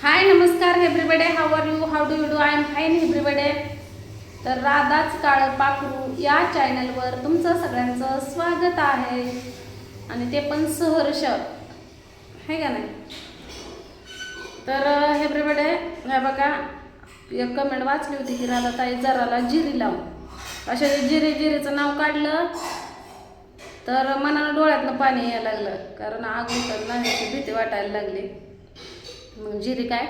हाय नमस्कार everybody, how are you, how do you do, I am fine everybody. तर राधाच काळं पाखरू या चॅनलवर तुमचं सगळ्यांचं स्वागत आहे आणि ते पण सहर्ष आहे का नाही. तर एव्हरीबडी ह्या बघा, एक कमेंट वाचली होती की राधाताई जराला जिरी लाव, अशा जिरीचं नाव काढलं तर मनानं डोळ्यातनं पाणी यायला लागलं, कारण आग उठत नाही भीती वाटायला लागली. मग जिरी काय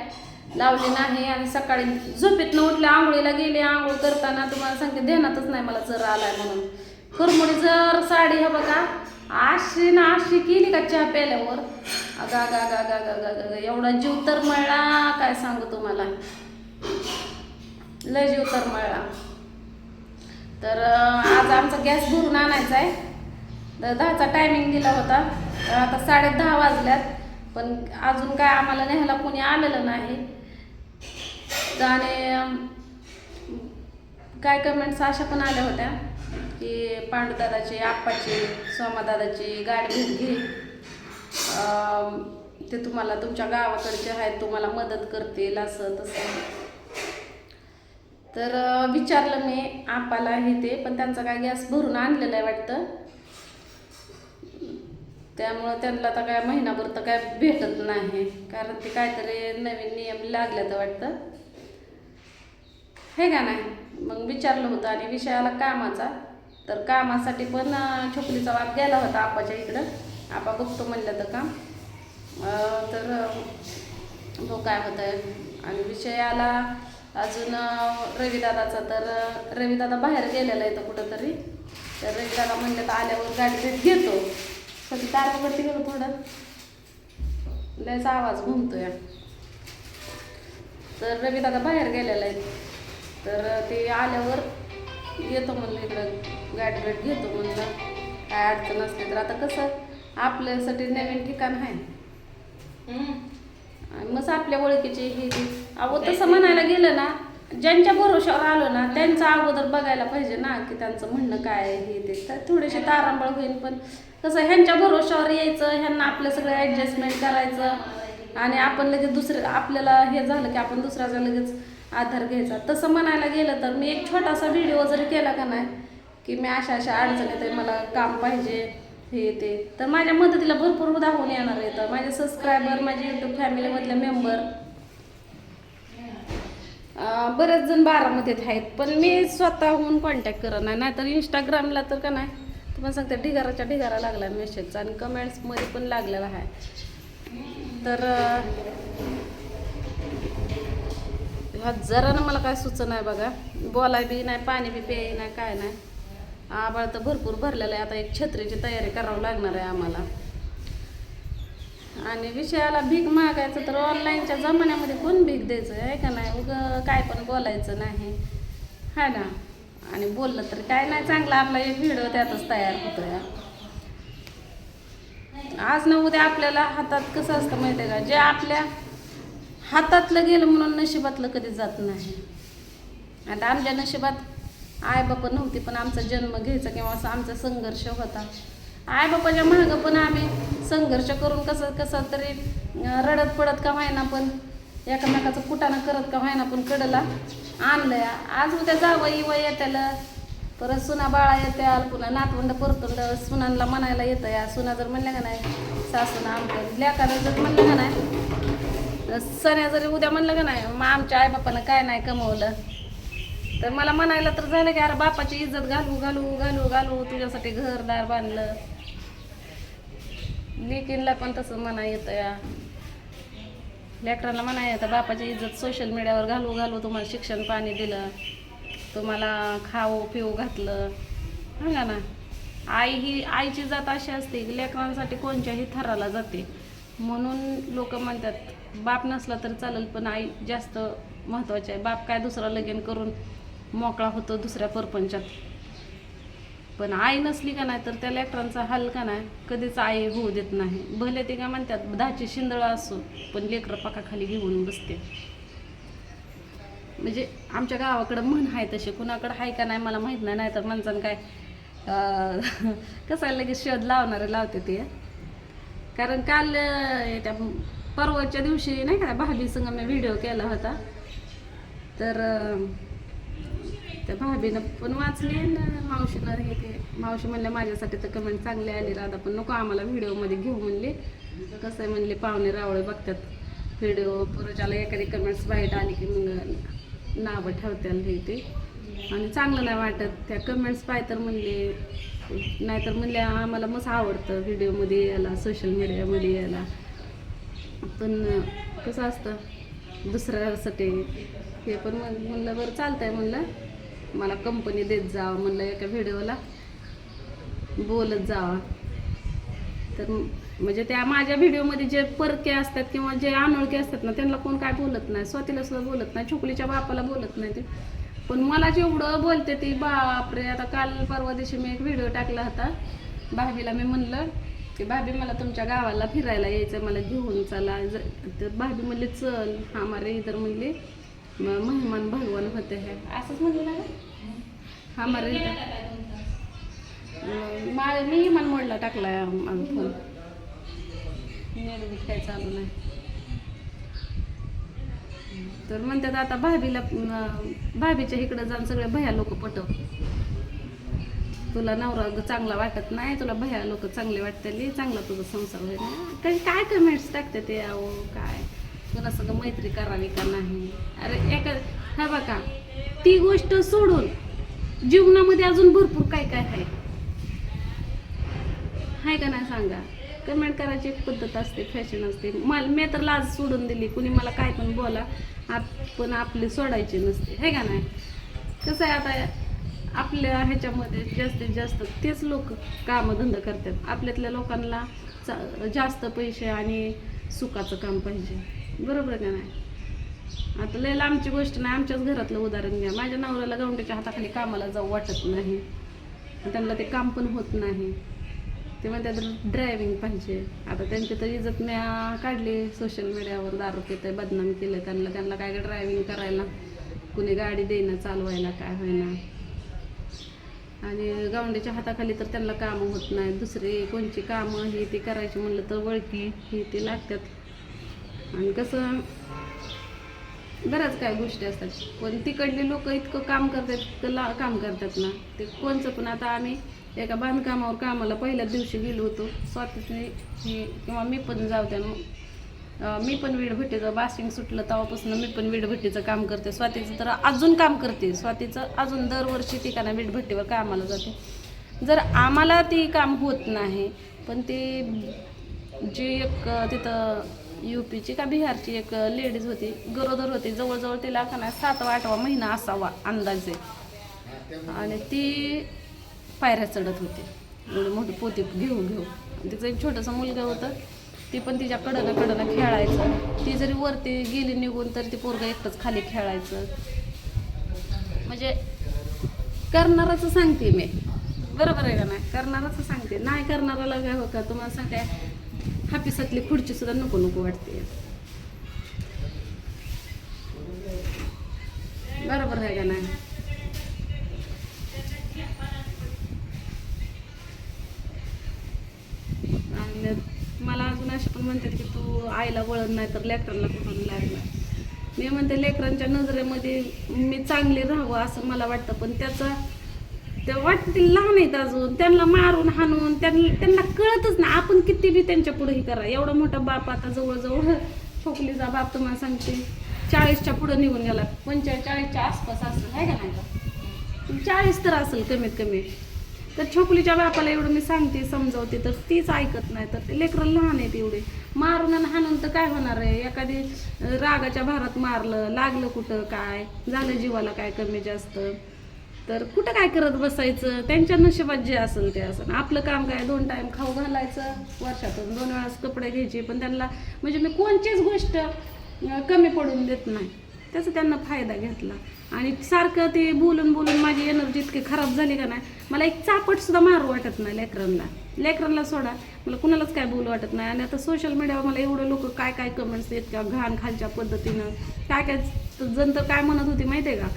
लावली नाही आणि सकाळी झोपेतनं उठले, आंघोळीला गेले. आंघोळ करताना तुम्हाला सांगते ध्यानातच नाही मला जर आलाय म्हणून. कुरमुडी जर साडी हे बघा आशी ना आशी केली का चहा प्यायल्यावर, अगा गा गा गा गा गा गा एवढा जीव तर मळला काय सांगू तुम्हाला, लय जीव तर मळला. तर आज आमचा गॅस भरून आणायचा आहे. तर 10चा टायमिंग दिला होता, तर आता 10:30 वाजल्यात, पण अजून काय आम्हाला न्यायला कोणी आलेलं नाही. आणि काय कमेंट्स अशा पण आल्या होत्या की पांडुदादाची, आप्पाची, सोमादादाची गाडी भेट घे, ते तुम्हाला तुमच्या गावाकडचे आहेत, तुम्हाला मदत करतील असं तसं. तर विचारलं मी आप्पाला हे ते, पण त्यांचा काय गॅस भरून आणलेला आहे वाटतं, त्यामुळं त्यांना तर काय महिनाभर तर काय भेटत नाही, कारण ते काहीतरी नवीन नियम लागले तर वाटतं हे का नाही. मग विचारलं होतं आणि विषय आला कामाचा. तर कामासाठी पण छोकलीचा वाद गेला होता आपाच्या इकडं, आपा बघतो म्हणलं तर काम. तर तो काय होत आहे आणि विषय आला अजून रविदादाचा. तर रविदादा बाहेर गेलेला आहे तर कुठंतरी, तर रविदादा म्हणलं तर आल्यावर गाडी भेट घेतो. कधी तारावरती गेलो थोडं लयच आवाज घुमतोय. तर रविदादा बाहेर गेलेला आहे, तर ते आल्यावर येतो म्हणलं इकडं गाडी भेट घेतो म्हणलं, काय अडचण असते तर. आता कसं आपल्यासाठी नवीन ठिकाण आहे आणि मग आपल्या ओळखीचे हे अहो तसं म्हणायला गेलं ना, ज्यांच्या भरोशावर आलो ना त्यांचं अगोदर बघायला पाहिजे ना की त्यांचं म्हणणं काय आहे हे ते. तर थोडेसे तारांबळ होईल, पण कसं ह्यांच्या भरोशावर यायचं, ह्यांना आपलं सगळं ॲडजस्टमेंट करायचं आणि आपण लगेच दुसरं आपल्याला हे झालं की आपण दुसऱ्याचा लगेच आधार घ्यायचा. तसं म्हणायला गेलं तर मी एक छोटासा व्हिडिओ जरी केला का नाही की मी अशा अडचणीत आहे, मला काम पाहिजे हे ते, तर माझ्या मदतीला भरपूर धावून येणार आहे. तर माझे सबस्क्रायबर, माझे यूट्यूब फॅमिलीमधले मेंबर बरेच जण बारामतीत आहेत, पण मी स्वतःहून कॉन्टॅक्ट करत नाही. नाहीतर इंस्टाग्रामला तर का नाही तुम्हाला सांगते ढिगाराच्या ढिगारा लागला मेसेजचा आणि कमेंट्समध्ये पण लागलेला आहे. तर जरा ना मला काय सुचत नाही बघा, बोलाय बी नाही, पाणी बी प्याय नाही, काय नाही. आबाळ तर भरपूर भरलेलं आहे. आता एक छत्रीची तयारी करावं लागणार आहे आम्हाला. आणि विषयाला भीक मागायचं तर ऑनलाईनच्या जमान्यामध्ये कोण भीक द्यायचं आहे का नाही. उगं काय पण बोलायचं नाही है ना, आणि बोललं तर काय नाही चांगलं. आपला एक व्हिडिओ त्यातच तयार होतोय. आज ना उद्या आपल्याला हातात कसं असतं माहिती आहे का, जे आपल्या हातातलं गेलं म्हणून नशिबातलं कधी जात नाही. आता आमच्या नशिबात आई बापा नव्हती, पण आमचा जन्म घ्यायचा किंवा असा आमचा संघर्ष होता. आई बापाच्या मागं पण आम्ही संघर्ष करून कसं तरी रडत पडत का व्हायना, पण एकमेकाचं कुटाणं करत का व्हायना, पण कडला आणलंय. आज उद्या जावं इवं येत्याला, परत सुना बाळा येत्याल, पुन्हा नातवंड परतून सुनांना म्हणायला येतं. या सुना जर म्हणल्या का नाही सासूना आमचं, लेकाला जर म्हणलं का नाही, सण्या जरी उद्या म्हणलं का नाही मग आमच्या आईबापानं काय नाही कमवलं, तर मला म्हणायला तर झालं की अरे बापाची इज्जत घालू घालू घालू घालू तुझ्यासाठी घरदार बांधलं. लेकीनला पण तसं म्हणा येतं, या लेकरांना म्हणा येतं बापाची इज्जत सोशल मीडियावर घालू घालू तुम्हाला शिक्षण पाणी दिलं, तुम्हाला खाऊ पिऊ घातलं हा ना. आईची जात अशी असते की लेकरांसाठी कोणत्याही थराला जाते. म्हणून लोक म्हणतात बाप नसला तर चालेल पण आई जास्त महत्त्वाची आहे. बाप काय दुसरा लगीन करून मोकळा होतो दुसऱ्या परपंचात, पण आई नसली का नाही तर त्या लेकरांचा हाल का नाही कधीच आई होऊ देत नाही. भले ते का म्हणतात 10ची शिंदळं असो, पण लेकरं पाकाखाली घेऊन बसते. म्हणजे आमच्या गावाकडं म्हण आहे तसे, कुणाकडं आहे का नाही मला माहीत नाही. तर माणसानं काय कसं लगेच शोध लावणारे लावते ते. कारण काल त्या परवाच्या दिवशी नाही का भाभी संग मी व्हिडिओ केला होता, तर त्या भाभीनं पण वाचले ना, मावशीनं हे ते मावशी म्हणले माझ्यासाठी तर कमेंट चांगले आले राधा, पण नको आम्हाला व्हिडिओमध्ये घेऊ म्हणले. कसं आहे म्हणले पाहुणे रावळे बघतात व्हिडिओ, पुरुषाला एखादी कमेंट्स वाईट आली की मग नावं ठेवत्याल हे ते, आणि चांगलं नाही वाटत त्या कमेंट्स पाय. तर म्हणले नाहीतर म्हणले आम्हाला मस्त आवडतं व्हिडिओमध्ये यायला, सोशल मीडियामध्ये यायला, पण कसं असतं दुसऱ्यासाठी हे. पण म्हणलं बरं चालतंय, म्हणलं मला कंपनी देत जावं, म्हणलं एका व्हिडिओला बोलत जावा. तर म्हणजे त्या माझ्या व्हिडिओमध्ये जे परके असतात किंवा जे अनोळखी असतात ना, त्यांना कोण काय बोलत नाही, स्वातीला सुद्धा बोलत नाही, छोकलीच्या बापाला बोलत नाही ते. पण मला जेवढं बोलते ती बापरे. आता काल परवा दिवशी मी एक व्हिडिओ टाकला होता, भाभीला मी म्हणलं की भाभी मला तुमच्या गावाला फिरायला यायचं, मला घेऊन चला. तर भाभी म्हणली चल हमारे इधर, म्हणली मेहमान भगवान होते है, असंच म्हणलं ना हमारे इधर. मी इमान मोडला टाकलाय माझा फोन, नेट काय चालू नाही. तर म्हणतात आता भाभीच्या इकडं जाऊन सगळे भया लोक पटव, तुला नवरा चांगला वाटत नाही, तुला भया लोक चांगले वाटते, चांगला तुझा संसार होईल ना. काही काय कमेंट्स टाकते ते, अहो काय तुला सगळं मैत्री करावी का नाही. अरे हा बघा, ती गोष्ट सोडून जीवनामध्ये अजून भरपूर काय काय आहे का नाही सांगा. कमेंट करायची एक पद्धत असते, फॅशन असते. मी तर लाज सोडून दिली, कुणी मला काय पण बोला, पण आपली सोडायची नसते, है का नाही. कसं आहे आता आपल्या ह्याच्यामध्ये जास्तीत जास्त तेच लोक कामधंदा करतात. आपल्यातल्या लोकांना जास्त पैसे आणि सुखाचं काम पाहिजे, बरोबर का नाही. आता लय लांबची गोष्ट नाही, आमच्याच घरातलं उदाहरण घ्या. माझ्या नवऱ्याला गवंड्याच्या हाताखाली कामाला जाऊ वाटत नाही, त्यांना ते काम पण होत नाही. ते म्हणतात ड्रायव्हिंग पाहिजे. आता त्यांची तर इज्जत मी काढली सोशल मीडियावर, दारू पिते बदनामी केलं त्यांना काय ड्रायव्हिंग करायला कुणी गाडी देणं चालवायला काय होईना. आणि गवंड्याच्या हाताखाली तर त्यांना कामं होत नाही, दुसरे कोणची कामं ही ती करायची म्हणलं तर वळकी ही ती लागतात. आणि कसं बऱ्याच काय गोष्टी असतात. पण तिकडली लोक इतकं काम करतात, इतकं काम करतात ना ते कोणचं पण. आता आम्ही एका बांधकामावर कामाला पहिल्याच दिवशी गेलो होतो, स्वातीने किंवा मी पण जाऊ त्या, मी पण वीटभट्टीचं बाशिंग सुटलं तेव्हापासून मी पण वीटभट्टीचं काम करते. स्वातीचं तर अजून काम करते, स्वातीचं अजून दरवर्षी ती का ना वीटभट्टीवर कामाला जाते. जर आम्हाला ती काम होत नाही, पण ते जी एक तिथं UPची का बिहारची एक लेडीज होती, गरोदर होती, जवळजवळ तिला का नाही 7वा-8वा महिना असावा अंदाजे, आणि ती पायऱ्या चढत होती एवढी मोठी पोती घेऊन. तिचं एक छोटंसं मुलगा होतं, ती पण तिच्या कडनं खेळायचं. ती जरी वरती गेली निघून तर ती पोरगा एकटंच खाली खेळायचं. म्हणजे करणाराचं सांगते मी, बरोबर आहे का नाही. करणाराचं सांगते, नाही करणाराला काय हो का. तुम्हाला सांगते हापिसातली खुर्ची सुद्धा नको वाटते, बरोबर आहे का नाही. आणि मला अजून असे पण म्हणतात की तू आईला वळण नाही तर लेकरांना कुठून लागणार. मी म्हणते लेकरांच्या नजरेमध्ये मी चांगली राहावं असं मला वाटतं, पण ते वाटतील लहान आहेत अजून, त्यांना मारून हाणून त्यांना कळतच ना. आपण किती बी त्यांच्या पुढे ही करा. एवढा मोठा बाप आता जवळजवळ छोकलीचा बाप तुम्हाला सांगते 40च्या पुढे निघून गेला, 45-40च्या आसपास असेल, आहे का नाही. 40 तर असेल कमीत कमी. तर छोकलीच्या बापाला एवढं मी सांगते समजावते तर तीच ऐकत नाही. तर ते लेकरं लहान आहेत एवढे, मारून आणि हाणून तर काय होणार आहे. एखादी रागाच्या भारात मारलं, लागलं कुठं काय झालं, जीवाला काय कमी जास्त तर कुठं काय करत बसायचं. त्यांच्या नशिबात जे असेल ते असेल. आपलं काम काय 2 टाईम खाऊ घालायचं, वर्षातून 2 वेळास कपडे घ्यायचे. पण त्यांना म्हणजे मी कोणतीच गोष्ट कमी पडून देत नाही, त्याचा त्यांना फायदा घेतला. आणि सारखं ते बोलून माझी एनर्जी इतकी खराब झाली का नाही, मला एक चापट सुद्धा मारू वाटत नाही लेकरांना सोडा, मला कुणालाच काय बोलू वाटत नाही. आणि आता सोशल मीडियावर मला एवढं लोक काय कमेंट्स येत का घाण खालच्या पद्धतीनं काय जण तर काय म्हणत होती माहिती आहे का,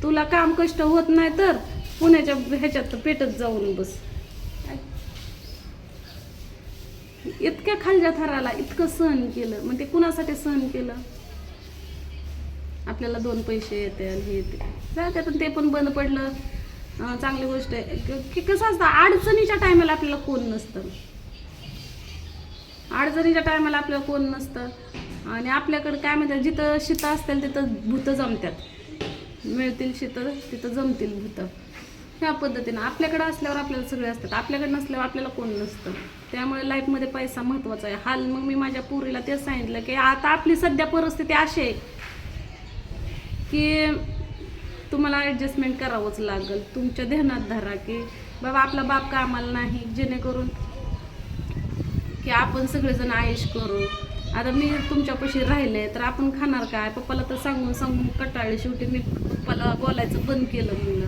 तुला काम कष्ट होत नाही तर पुण्याच्या ह्याच्यात पेटत जाऊन बस. इतक्या खालच्या थराला इतकं सहन केलं, मग ते कुणासाठी सहन केलं? आपल्याला 2 पैसे येते हे येते जाते, पण ते पण बंद पडलं. चांगली गोष्ट आहे की कसं असतं, अडचणीच्या टायमाला आपल्याला कोण नसतं, अडचणीच्या टायमाला आपल्याला कोण नसतं. आणि आपल्याकडे काय म्हणतात, जिथं शीतं असतील तिथं भूतं जमतात, मिळतील शीतं तिथं जमतील भूतं, ह्या पद्धतीनं. आपल्याकडे असल्यावर आपल्याला सगळे असतात, आपल्याकडे नसल्यावर आपल्याला कोण नसतं. त्यामुळे लाईफमध्ये पैसा महत्त्वाचा आहे. हाल मग मी माझ्या पोरीला तेच सांगितलं की आता आपली सध्या परिस्थिती अशी आहे की तुम्हाला ॲडजस्टमेंट करावंच लागेल. तुमच्या ध्यानात धरा की बाबा आपला बाप कामाला नाही, जेणेकरून की आपण सगळेजण आयुष करू. आता मी तुमच्यापाशी राहिले तर आपण खाणार काय? पप्पाला तर सांगून सांगून कटाळले, शेवटी मी पप्पाला बोलायचं बंद केलं. म्हणलं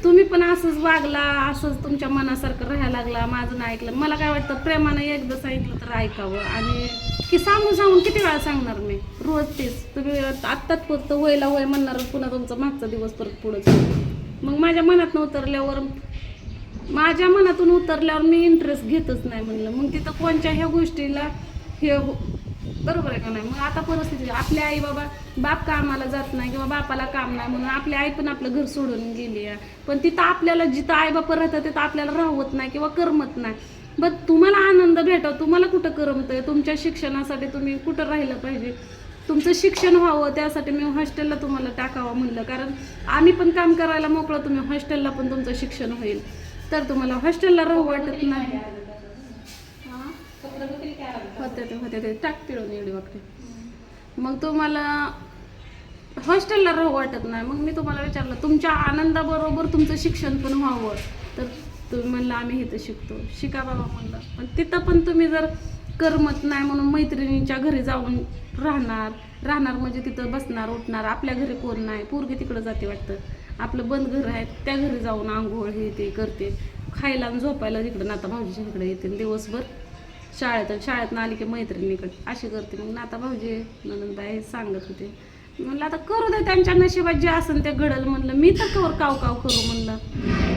तुम्ही पण असंच वागला, असंच तुमच्या मनासारखं राहायला लागला, माझं नाही ऐकलं. मला काय वाटतं, प्रेमानं एकदा सांगितलं तर ऐकावं. आणि की सांगून सांगून किती वेळा सांगणार मी, रोज तेच. तुम्ही आत्ताच परत वयला वय म्हणणार, पुन्हा तुमचा मागचा दिवस परत पुढंच. मग माझ्या मनातून उतरल्यावर मी इंटरेस्ट घेतच नाही. म्हणलं मग तिथं कोणत्या ह्या गोष्टीला हे बरोबर आहे का नाही? मग आता परिस्थिती, आपले आई बाप कामाला जात नाही किंवा बापाला काम नाही म्हणून आपली आई पण आपलं घर सोडून गेली आहे. पण तिथं आपल्याला जिथं आई बाप राहतात तिथं आपल्याला राहवत नाही किंवा करमत नाही. बट तुम्हाला आनंद भेटावं, तुम्हाला कुठं करमतंय? तुमच्या शिक्षणासाठी तुम्ही कुठं राहिलं पाहिजे, तुमचं शिक्षण व्हावं, त्यासाठी मी हॉस्टेलला तुम्हाला टाकावं म्हणलं. कारण आम्ही पण काम करायला मोकळं, तुम्ही हॉस्टेलला पण तुमचं शिक्षण होईल. तर तुम्हाला हॉस्टेलला राहू वाटत नाही. होते ते टाकते एवढी वाटते. मग तुम्हाला हॉस्टेलला राहू वाटत नाही. मग मी तुम्हाला विचारलं, तुमच्या आनंदाबरोबर तुमचं शिक्षण पण व्हावं, तर तुम्ही म्हणलं आम्ही इथं शिकतो, शिका बाबा म्हणलं. पण तिथं पण तुम्ही जर करमत नाही म्हणून मैत्रिणींच्या घरी जाऊन राहणार म्हणजे तिथं बसणार उठणार, आपल्या घरी कोण नाही, पोरगी तिकडं जाते वाटतं, आपलं बंद घर आहे त्या घरी जाऊन आंघोळ हे ते करते, खायला आणि झोपायला तिकडं नाता भाऊजीच्या इकडे येते, दिवसभर शाळेतनं आली की मैत्रिणीकडे अशी करते. मग नाता भाऊजी नंदनबाई सांगत होते. म्हणलं आता करू दे, त्यांच्या नशिबात जे असेल ते घडल. म्हणलं मी तर कवर काव करू म्हणलं,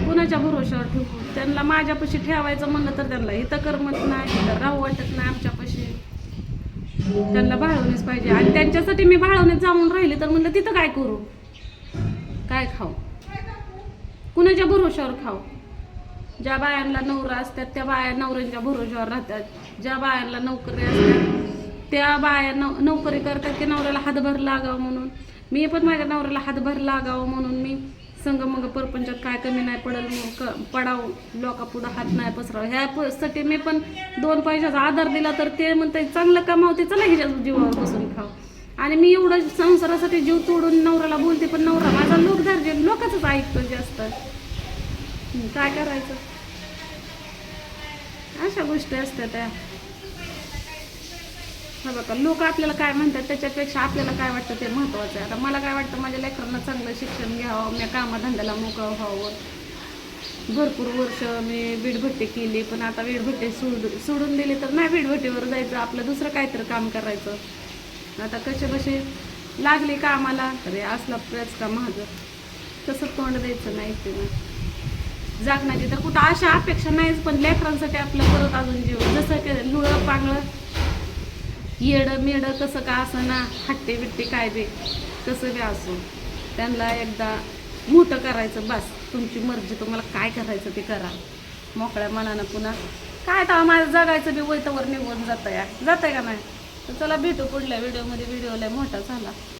कुणाच्या भरोशावर ठेवू? त्यांना माझ्यापाशी ठेवायचं म्हणलं तर त्यांना इथं करमत नाही, इथं राहू वाटत नाही आमच्यापाशी, त्यांना भाळवणीच पाहिजे. आणि त्यांच्यासाठी मी भाळवणीत जाऊन राहिले तर म्हणलं तिथं काय करू, काय खाऊ, कुणाच्या भरोशावर खाऊ? ज्या बायांना नवरा असतात त्या बाया नवऱ्यांच्या भरोशावर राहतात, ज्या बायांना नोकरी असतात त्या बाया नोकरी करतात की नवऱ्याला हातभार लागावं म्हणून. मी पण माझ्या नवऱ्याला हातभार लागावं म्हणून मी संग मग परपंचात काय कमी नाही पडावं, लोकापुढं हात नाही पसरावं, ह्यासाठी मी पण 2 पैशाचा आधार दिला तर ते म्हणते चांगलं कमावते, चला ह्याच्या जीवावर बसून खाव. आणि मी एवढं संसारासाठी जीव तोडून नवऱ्याला बोलते, पण नवरा माझा लोकांचंच ऐकतो जास्त. काय करायचं? अशा गोष्टी असतात त्या. हा बघा, लोक आपल्याला काय म्हणतात त्याच्यापेक्षा आपल्याला काय वाटतं ते महत्त्वाचं आहे. आता मला काय वाटतं, माझ्या लेकरांना चांगलं शिक्षण घ्यावं, मी कामाधंद्याला मोकळं व्हावं. भरपूर वर्ष मी वीटभट्टी केली, पण आता वीटभट्टी सोडून दिली तर नाही वीटभट्टीवर जायचं, आपलं दुसरं काहीतरी काम करायचं. आता कसे लागले कामाला तरी असला प्रयत्न का माझं, तसं तोंड द्यायचं नाही ते ना. जागण्याची तर कुठं अशा अपेक्षा नाहीच, पण लेकरांसाठी आपलं परत अजून जीव, जसं की लुळं पांगळं येडं मेडं कसं का असं ना, हट्टे बिट्टे काय बे कसं बी असो, त्यांना एकदा मोठं करायचं. बस तुमची मर्जी, तुम्हाला काय करायचं ते करा मोकळ्या मनानं. पुन्हा काय तर माझं जगायचं बी वैतावर निघून जातं का नाही? तर चला भेटू पुढल्या व्हिडिओमध्ये. व्हिडिओ लय मोठा झाला.